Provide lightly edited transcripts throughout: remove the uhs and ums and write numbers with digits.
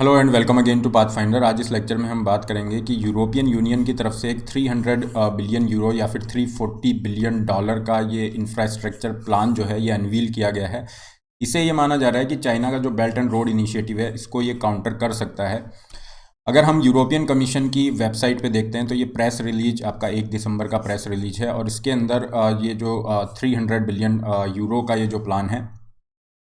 Hello and welcome again to Pathfinder. आज इस lecture में हम बात करेंगे कि यूरोपियन यूनियन की तरफ से एक 300 बिलियन यूरो या फिर 340 बिलियन डॉलर का ये इंफ्रास्ट्रक्चर प्लान जो है ये अनवील किया गया है। इसे ये माना जा रहा है कि चाइना का जो बेल्ट एंड रोड इनिशिएटिव है इसको ये काउंटर कर सकता है। अगर हम यूरोपियन कमीशन की वेबसाइट पे देखते हैं तो ये प्रेस रिलीज आपका 1 दिसंबर का प्रेस रिलीज है और इसके अंदर ये जो 300 बिलियन यूरो का ये जो प्लान है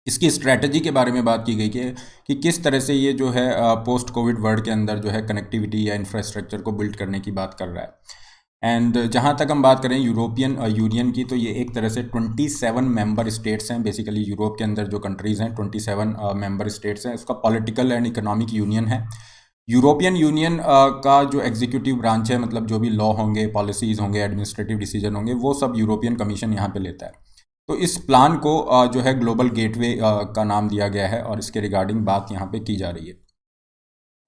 इसकी स्ट्रैटेजी के बारे में बात की गई कि किस तरह से ये जो है पोस्ट कोविड वर्ल्ड के अंदर जो है कनेक्टिविटी या इंफ्रास्ट्रक्चर को बिल्ड करने की बात कर रहा है। एंड जहाँ तक हम बात करें यूरोपियन यूनियन की, तो ये एक तरह से 27 मेंबर स्टेट्स हैं। बेसिकली यूरोप के अंदर जो कंट्रीज़ हैं 27 मेंबर स्टेट्स हैं। उसका पॉलिटिकल एंड इकोनॉमिक यूनियन है। यूरोपियन यूनियन का जो एग्जीक्यूटिव ब्रांच है, मतलब जो भी लॉ होंगे, पॉलिसीज़ होंगे, एडमिनिस्ट्रेटिव डिसीजन होंगे, वो सब यूरोपियन कमीशन यहाँ पे लेता है। तो इस प्लान को जो है ग्लोबल गेटवे का नाम दिया गया है और इसके रिगार्डिंग बात यहाँ पे की जा रही है।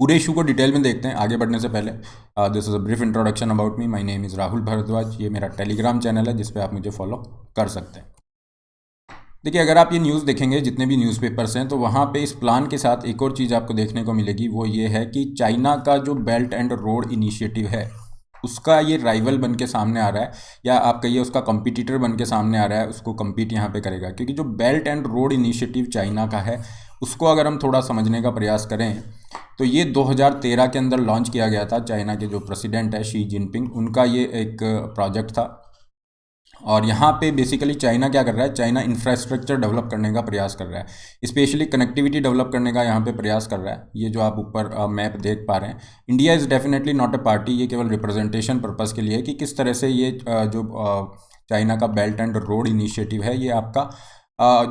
पूरे इशू को डिटेल में देखते हैं। आगे बढ़ने से पहले this is a brief introduction about me. My name is Rahul Bhardwaj. ये मेरा टेलीग्राम चैनल है जिस पे आप मुझे फॉलो कर सकते हैं। देखिए, अगर आप ये न्यूज़ देखेंगे, जितने भी न्यूज़पेपर्स हैं, तो वहाँ पे इस प्लान के साथ एक और चीज़ आपको देखने को मिलेगी। वो ये है कि चाइना का जो बेल्ट एंड रोड इनिशिएटिव है उसका ये राइवल बन के सामने आ रहा है, या आप कहिए उसका कंपटीटर बन के सामने आ रहा है। उसको compete यहाँ पे करेगा, क्योंकि जो belt and road initiative China का है उसको अगर हम थोड़ा समझने का प्रयास करें तो ये 2013 के अंदर लॉन्च किया गया था। चाइना के जो प्रेसिडेंट है शी जिनपिंग, उनका ये एक प्रोजेक्ट था। और यहाँ पे बेसिकली चाइना क्या कर रहा है, चाइना इंफ्रास्ट्रक्चर डेवलप करने का प्रयास कर रहा है, स्पेशली कनेक्टिविटी डेवलप करने का यहाँ पे प्रयास कर रहा है। ये जो आप ऊपर मैप देख पा रहे हैं, India is definitely not a party. ये केवल रिप्रेजेंटेशन पर्पज़ के लिए है कि किस तरह से ये जो चाइना का बेल्ट एंड रोड इनिशिएटिव है ये आपका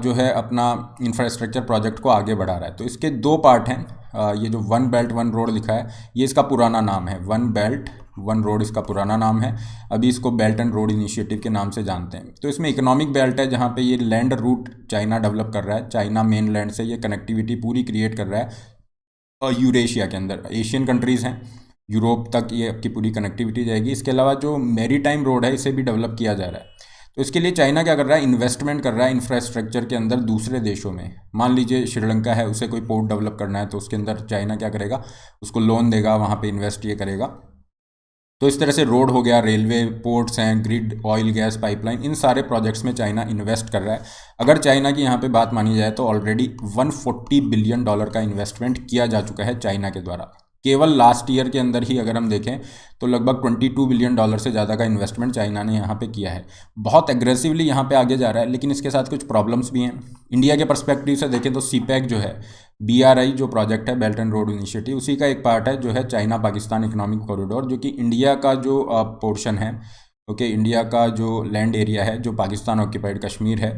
जो है अपना इंफ्रास्ट्रक्चर प्रोजेक्ट को आगे बढ़ा रहा है। तो इसके दो पार्ट हैं। ये जो वन बेल्ट वन रोड लिखा है ये इसका पुराना नाम है। वन बेल्ट वन रोड इसका पुराना नाम है। अभी इसको बेल्ट एंड रोड इनिशिएटिव के नाम से जानते हैं। तो इसमें इकोनॉमिक बेल्ट है जहाँ पे ये लैंड रूट चाइना डेवलप कर रहा है। चाइना मेन लैंड से ये कनेक्टिविटी पूरी क्रिएट कर रहा है और यूरेशिया के अंदर एशियन कंट्रीज़ हैं, यूरोप तक ये आपकी पूरी कनेक्टिविटी जाएगी। इसके अलावा जो मैरीटाइम रोड है इसे भी डेवलप किया जा रहा है। तो इसके लिए चाइना क्या कर रहा है, इन्वेस्टमेंट कर रहा है इंफ्रास्ट्रक्चर के अंदर दूसरे देशों में। मान लीजिए श्रीलंका है, उसे कोई पोर्ट डेवलप करना है तो उसके अंदर चाइना क्या करेगा, उसको लोन देगा, वहाँ पे इन्वेस्ट ये करेगा। तो इस तरह से रोड हो गया, रेलवे, पोर्ट्स हैं, ग्रिड, ऑयल गैस पाइपलाइन, इन सारे प्रोजेक्ट्स में चाइना इन्वेस्ट कर रहा है। अगर चाइना की यहाँ पे बात मानी जाए तो ऑलरेडी 140 बिलियन डॉलर का इन्वेस्टमेंट किया जा चुका है चाइना के द्वारा। केवल लास्ट ईयर के अंदर ही अगर हम देखें तो लगभग 22 बिलियन डॉलर से ज़्यादा का इन्वेस्टमेंट चाइना ने यहाँ पे किया है। बहुत एग्रेसिवली यहाँ पे आगे जा रहा है, लेकिन इसके साथ कुछ प्रॉब्लम्स भी हैं। इंडिया के पर्सपेक्टिव से देखें तो सीपैक जो है, BRI जो प्रोजेक्ट है बेल्ट एंड रोड इनिशिएटिव, उसी का एक पार्ट है जो है चाइना पाकिस्तान इकोनॉमिक कॉरिडोर, जो कि इंडिया का जो पोर्शन है, ओके, इंडिया का जो लैंड एरिया है जो पाकिस्तान ऑक्यूपाइड कश्मीर है,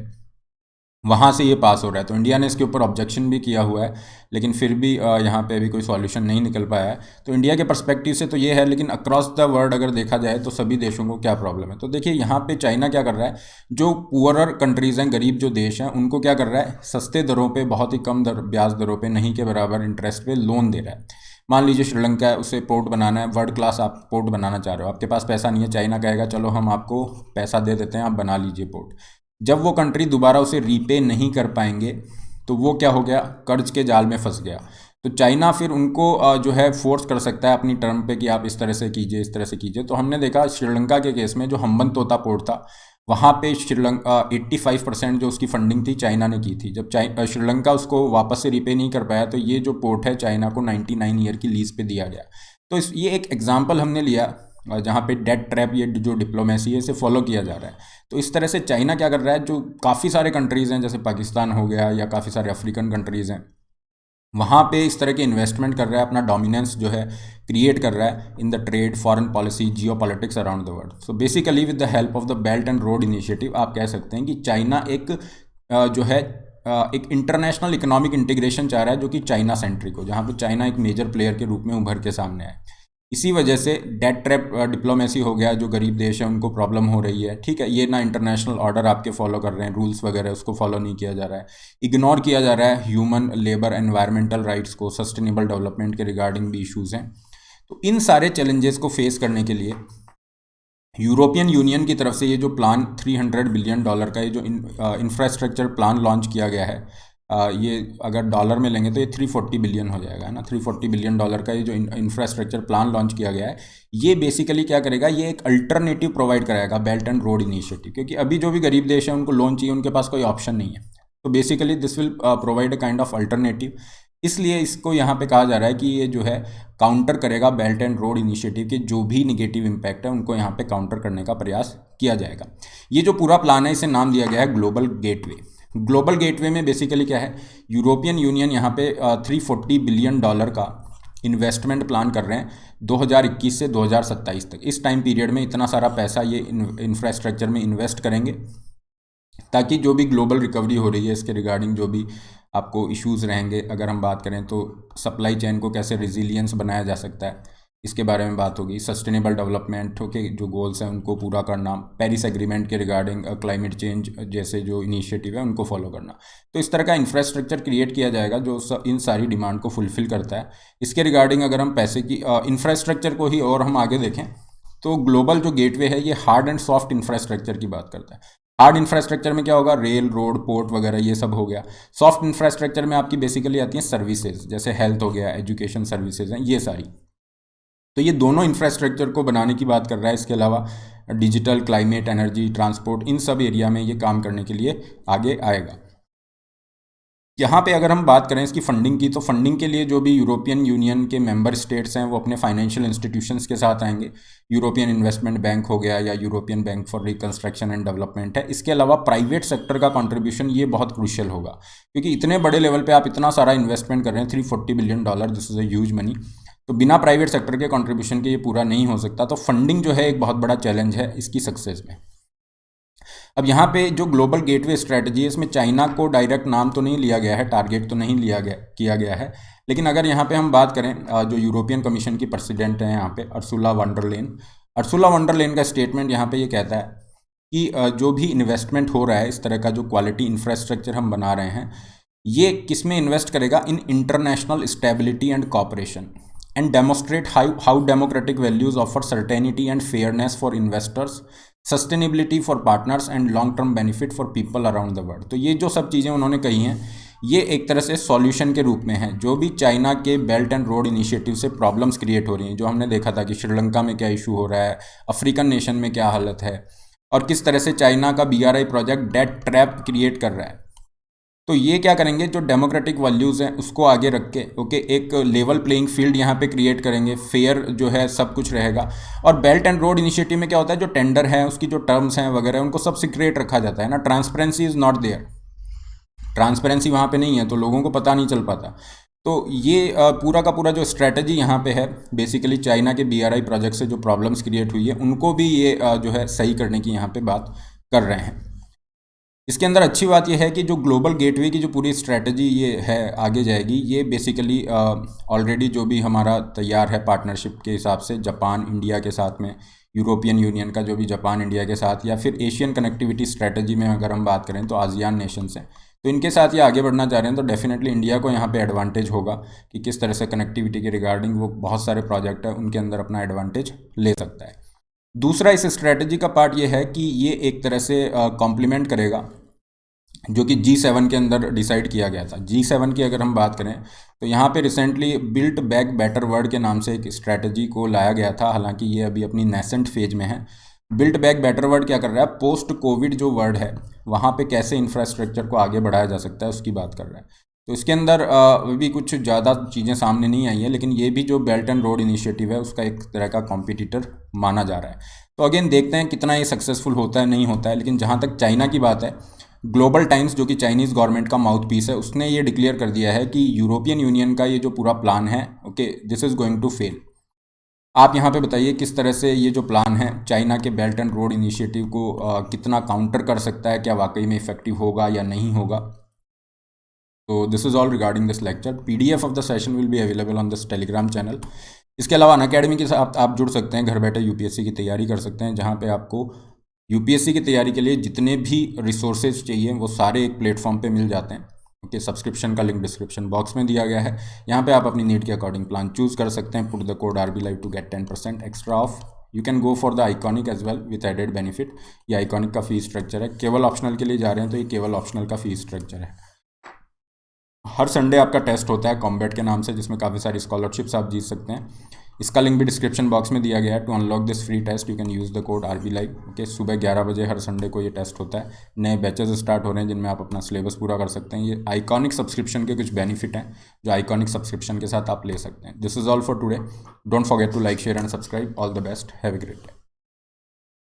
वहाँ से ये पास हो रहा है। तो इंडिया ने इसके ऊपर ऑब्जेक्शन भी किया हुआ है, लेकिन फिर भी यहाँ पे अभी कोई सॉल्यूशन नहीं निकल पाया है। तो इंडिया के पर्सपेक्टिव से तो ये है, लेकिन अक्रॉस द वर्ल्ड अगर देखा जाए तो सभी देशों को क्या प्रॉब्लम है। तो देखिए यहाँ पे चाइना क्या कर रहा है, जो पुअरर कंट्रीज़ हैं, गरीब जो देश हैं, उनको क्या कर रहा है, सस्ते दरों पर, बहुत ही कम ब्याज दरों पर, नहीं के बराबर इंटरेस्ट पे लोन दे रहा है। मान लीजिए श्रीलंका है, उसे पोर्ट बनाना है, वर्ल्ड क्लास आप पोर्ट बनाना चाह रहे हो, आपके पास पैसा नहीं है, चाइना कहेगा चलो हम आपको पैसा दे देते हैं, आप बना लीजिए पोर्ट। जब वो कंट्री दोबारा उसे रीपे नहीं कर पाएंगे तो वो क्या हो गया, कर्ज के जाल में फंस गया। तो चाइना फिर उनको जो है फोर्स कर सकता है अपनी टर्म पे कि आप इस तरह से कीजिए, इस तरह से कीजिए। तो हमने देखा श्रीलंका के केस में जो हम्बनतोता पोर्ट था, वहाँ पे श्रीलंका 85% जो उसकी फंडिंग थी चाइना ने की थी। जब श्रीलंका उसको वापस से रीपे नहीं कर पाया तो ये जो पोर्ट है चाइना को 99 ईयर की लीज पे दिया गया। तो ये एक एग्जाम्पल हमने लिया जहाँ पे डेट ट्रैप, ये जो डिप्लोमेसी है, इसे फॉलो किया जा रहा है। तो इस तरह से चाइना क्या कर रहा है, जो काफ़ी सारे कंट्रीज़ हैं जैसे पाकिस्तान हो गया या काफ़ी सारे अफ्रीकन कंट्रीज़ हैं, वहाँ पे इस तरह के इन्वेस्टमेंट कर रहा है, अपना डोमिनेंस जो है क्रिएट कर रहा है in the trade, foreign policy, Jio politics around the world. So basically with the help of the belt and road initiative आप कह सकते हैं कि चाइना एक जो है एक इंटरनेशनल इकोनॉमिक इंटीग्रेशन चाह रहा है, जो कि चाइना सेंट्रिक हो, जहाँ पे चाइना एक मेजर प्लेयर के रूप में उभर के सामने आए। इसी वजह से डेट ट्रैप डिप्लोमेसी हो गया, जो गरीब देश है उनको प्रॉब्लम हो रही है, ठीक है। ये ना इंटरनेशनल ऑर्डर आपके फॉलो कर रहे हैं, रूल्स वगैरह उसको फॉलो नहीं किया जा रहा है, इग्नोर किया जा रहा है ह्यूमन, लेबर, एनवायरमेंटल राइट्स को, सस्टेनेबल डेवलपमेंट के रिगार्डिंग भी इश्यूज़ हैं। तो इन सारे चैलेंजेस को फेस करने के लिए यूरोपियन यूनियन की तरफ से ये जो प्लान 300 बिलियन डॉलर का ये जो इंफ्रास्ट्रक्चर प्लान लॉन्च किया गया है, ये अगर डॉलर में लेंगे तो ये 340 बिलियन हो जाएगा, है ना। 340 बिलियन डॉलर का ये जो इंफ्रास्ट्रक्चर प्लान लॉन्च किया गया है, ये बेसिकली क्या करेगा, ये एक अल्टरनेटिव प्रोवाइड कराएगा बेल्ट एंड रोड इनिशिएटिव, क्योंकि अभी जो भी गरीब देश है उनको लोन चाहिए, उनके पास कोई ऑप्शन नहीं है। तो basically this will provide a kind of alternative, इसलिए इसको यहाँ पे कहा जा रहा है कि ये जो है काउंटर करेगा बेल्ट एंड रोड इनिशिएटिव के जो भी निगेटिव इम्पैक्ट है उनको यहाँ पे काउंटर करने का प्रयास किया जाएगा। ये जो पूरा प्लान है इसे नाम दिया गया है ग्लोबल गेटवे। ग्लोबल गेटवे में बेसिकली क्या है, यूरोपियन यूनियन यहाँ पे 340 बिलियन डॉलर का इन्वेस्टमेंट प्लान कर रहे हैं 2021 से 2027 तक। इस टाइम पीरियड में इतना सारा पैसा ये इंफ्रास्ट्रक्चर में इन्वेस्ट करेंगे ताकि जो भी ग्लोबल रिकवरी हो रही है इसके रिगार्डिंग जो भी आपको इश्यूज़ रहेंगे, अगर हम बात करें तो सप्लाई चेन को कैसे रिजिलियंस बनाया जा सकता है, इसके बारे में बात होगी। सस्टेनेबल डेवलपमेंट के जो गोल्स हैं उनको पूरा करना, पेरिस एग्रीमेंट के रिगार्डिंग क्लाइमेट चेंज जैसे जो इनिशिएटिव है उनको फॉलो करना। तो इस तरह का इंफ्रास्ट्रक्चर क्रिएट किया जाएगा जो इन सारी डिमांड को फुलफिल करता है। इसके रिगार्डिंग अगर हम पैसे की इंफ्रास्ट्रक्चर को ही और हम आगे देखें तो ग्लोबल जो गेटवे है ये हार्ड एंड सॉफ्ट इंफ्रास्ट्रक्चर की बात करता है। हार्ड इंफ्रास्ट्रक्चर में क्या होगा, रेल, रोड, पोर्ट वगैरह ये सब हो गया। सॉफ्ट इंफ्रास्ट्रक्चर में आपकी बेसिकली आती हैं सर्विसेज, जैसे हेल्थ हो गया, एजुकेशन सर्विसेज हैं, ये सारी। तो ये दोनों इंफ्रास्ट्रक्चर को बनाने की बात कर रहा है। इसके अलावा डिजिटल, क्लाइमेट, एनर्जी, ट्रांसपोर्ट, इन सब एरिया में ये काम करने के लिए आगे आएगा। यहाँ पे अगर हम बात करें इसकी फंडिंग की, तो फंडिंग के लिए जो भी यूरोपियन यूनियन के मेंबर स्टेट्स हैं वो अपने फाइनेंशियल इंस्टीट्यूशंस के साथ आएंगे। यूरोपियन इन्वेस्टमेंट बैंक हो गया या European bank for reconstruction and development है। इसके अलावा प्राइवेट सेक्टर का कंट्रीब्यूशन ये बहुत क्रूशियल होगा, क्योंकि इतने बड़े लेवल पे आप इतना सारा इन्वेस्टमेंट कर रहे हैं, 340 billion dollar, this is a huge money. तो बिना प्राइवेट सेक्टर के कंट्रीब्यूशन के ये पूरा नहीं हो सकता। तो फंडिंग जो है एक बहुत बड़ा चैलेंज है इसकी सक्सेस में। अब यहाँ पे जो ग्लोबल गेटवे स्ट्रेटजी है इसमें चाइना को डायरेक्ट नाम तो नहीं लिया गया है, टारगेट तो नहीं लिया गया किया गया है, लेकिन अगर यहाँ पे हम बात करें जो यूरोपियन कमीशन की प्रेसिडेंट हैं यहाँ पे अर्सुला वॉन डर लेyen का स्टेटमेंट यहाँ पे ये कहता है कि जो भी इन्वेस्टमेंट हो रहा है, इस तरह का जो क्वालिटी इंफ्रास्ट्रक्चर हम बना रहे हैं, ये किस में इन्वेस्ट करेगा, in international stability and cooperation and demonstrate how democratic values offer certainty and fairness for investors, sustainability for partners and long term benefit for people around the world. तो ये जो सब चीज़ें उन्होंने कही हैं ये एक तरह से सॉल्यूशन के रूप में है जो भी चाइना के बेल्ट एंड रोड इनिशिएटिव से प्रॉब्लम्स क्रिएट हो रही हैं, जो हमने देखा था कि श्रीलंका में क्या इशू हो रहा है, अफ्रीकन नेशन में क्या हालत है, और किस तरह से चाइना का BRI project debt trap create कर रहा है। तो ये क्या करेंगे, जो डेमोक्रेटिक वैल्यूज़ हैं उसको आगे रख के एक लेवल प्लेइंग फील्ड यहाँ पे क्रिएट करेंगे, फेयर जो है सब कुछ रहेगा। और बेल्ट एंड रोड इनिशिएटिव में क्या होता है, जो टेंडर है उसकी जो टर्म्स हैं वगैरह उनको सब सीक्रेट रखा जाता है ना, transparency is not there, transparency वहाँ पे नहीं है तो लोगों को पता नहीं चल पाता। तो ये पूरा का पूरा जो स्ट्रेटजी यहाँ पे है बेसिकली चाइना के BRI प्रोजेक्ट से जो प्रॉब्लम्स क्रिएट हुई है उनको भी ये जो है सही करने की यहाँ पे बात कर रहे हैं। इसके अंदर अच्छी बात यह है कि जो ग्लोबल गेटवे की जो पूरी स्ट्रेटजी ये है आगे जाएगी, ये बेसिकली ऑलरेडी जो भी हमारा तैयार है पार्टनरशिप के हिसाब से जापान इंडिया के साथ में, यूरोपियन यूनियन का जो भी जापान इंडिया के साथ, या फिर एशियन कनेक्टिविटी स्ट्रेटजी में अगर हम बात करें तो आसियान नेशंस हैं, तो इनके साथ ये आगे बढ़ना चाह रहे हैं। तो डेफिनेटली इंडिया को यहाँ पे एडवांटेज होगा कि किस तरह से कनेक्टिविटी के रिगार्डिंग वो बहुत सारे प्रोजेक्ट है उनके अंदर अपना एडवांटेज ले सकता है। दूसरा इस स्ट्रेटजी का पार्ट ये है कि ये एक तरह से कॉम्प्लीमेंट करेगा जो कि G7 के अंदर डिसाइड किया गया था। G7 की अगर हम बात करें तो यहाँ पे recently built back better world के नाम से एक स्ट्रेटजी को लाया गया था, हालांकि ये अभी अपनी नेसेंट फेज में है। बिल्ट बैक बेटर वर्ल्ड क्या कर रहा है, पोस्ट कोविड जो वर्ल्ड है वहाँ पे कैसे इंफ्रास्ट्रक्चर को आगे बढ़ाया जा सकता है उसकी बात कर रहा है। तो इसके अंदर भी कुछ ज़्यादा चीज़ें सामने नहीं आई है, लेकिन ये भी जो बेल्ट एंड रोड इनिशिएटिव है उसका एक तरह का कॉम्पिटिटर माना जा रहा है। तो अगेन देखते हैं कितना ये सक्सेसफुल होता है नहीं होता है। लेकिन जहाँ तक चाइना की बात है, ग्लोबल टाइम्स जो कि चाइनीज़ गवर्नमेंट का माउथ पीस है उसने ये डिक्लेयर कर दिया है कि यूरोपियन यूनियन का ये जो पूरा प्लान है this is going to fail. आप यहाँ पे बताइए किस तरह से ये जो प्लान है चाइना के बेल्ट एंड रोड इनिशिएटिव को कितना काउंटर कर सकता है, क्या वाकई में इफेक्टिव होगा या नहीं होगा। तो this is all regarding this lecture. PDF of the session will be available on this Telegram channel. इसके अलावा अनअकैडमी के साथ आप जुड़ सकते हैं, घर बैठे UPSC की तैयारी कर सकते हैं, जहाँ पे आपको UPSC की तैयारी के लिए जितने भी रिसोर्सेज चाहिए वो सारे एक प्लेटफॉर्म पे मिल जाते हैं। सब्सक्रिप्शन का लिंक डिस्क्रिप्शन बॉक्स में दिया गया है। यहाँ पे आप अपनी नीड के अकॉर्डिंग प्लान चूज कर सकते हैं। Put the code RBLive to get 10% extra off. You can go for the iconic as well with added benefit. ये आइकॉनिक का फीस स्ट्रक्चर है, केवल ऑप्शनल के लिए जा रहे हैं तो ये केवल ऑप्शनल का फीस स्ट्रक्चर है। हर संडे आपका टेस्ट होता है कॉम्बैट के नाम से, जिसमें काफ़ी सारी स्कॉलरशिप्स आप जीत सकते हैं। इसका लिंक भी डिस्क्रिप्शन बॉक्स में दिया गया है। To unlock this free test you can use the code RB live. Okay, सुबह 11 बजे हर संडे को ये टेस्ट होता है। नए बैचेस स्टार्ट हो रहे हैं जिनमें आप अपना सिलेबस पूरा कर सकते हैं। ये आइकॉनिक सब्सक्रिप्शन के कुछ बेनिफिट हैं जो आइकॉनिक सब्सक्रिप्शन के साथ आप ले सकते हैं। This is all for today. Don't forget to like, share and subscribe. All the best, have a great day.